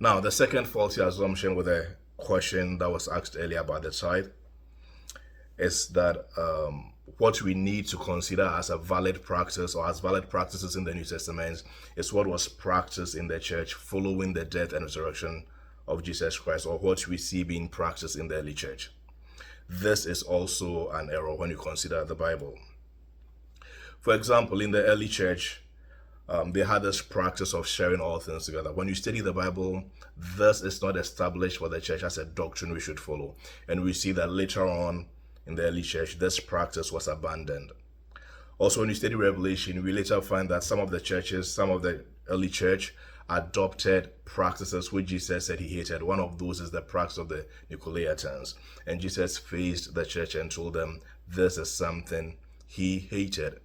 Now, the second faulty assumption with a question that was asked earlier about the tithe is that what we need to consider as a valid practice or as valid practices in the New Testament is what was practiced in the church following the death and resurrection of Jesus Christ, or what we see being practiced in the early church. This is also an error when you consider the Bible. For example, in the early church, they had this practice of sharing all things together. When you study the Bible, this is not established for the church as a doctrine we should follow. And we see that later on in the early church, this practice was abandoned. Also, when you study Revelation, we later find that some of the early church adopted practices which Jesus said he hated. One of those is the practice of the Nicolaitans. And Jesus faced the church and told them this is something he hated.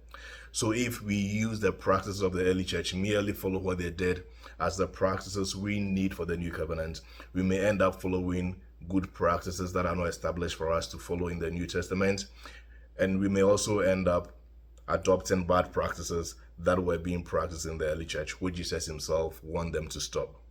So if we use the practices of the early church, merely follow what they did as the practices we need for the new covenant, we may end up following good practices that are not established for us to follow in the New Testament. And we may also end up adopting bad practices that were being practiced in the early church, which Jesus himself wanted them to stop.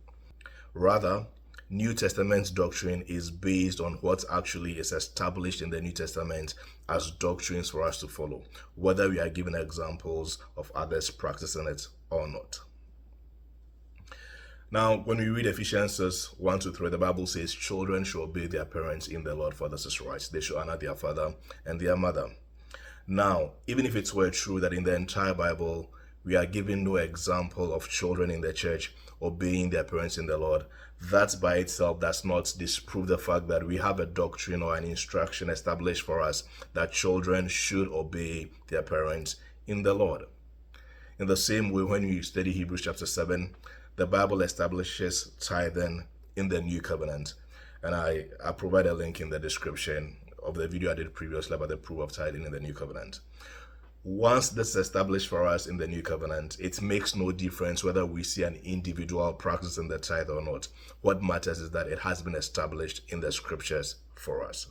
Rather, New Testament doctrine is based on what actually is established in the New Testament as doctrines for us to follow, whether we are given examples of others practicing it or not. Now, when we read Ephesians 1-3, the Bible says children should obey their parents in the Lord, for this is right. They should honor their father and their mother. Now, even if it were true that in the entire Bible, we are given no example of children in the church obeying their parents in the Lord, that by itself does not disprove the fact that we have a doctrine or an instruction established for us that children should obey their parents in the Lord. In the same way, when you study Hebrews chapter 7, the Bible establishes tithing in the new covenant. And I provide a link in the description of the video I did previously about the proof of tithing in the new covenant. Once this is established for us in the new covenant, it makes no difference whether we see an individual practicing the tithe or not. What matters is that it has been established in the scriptures for us.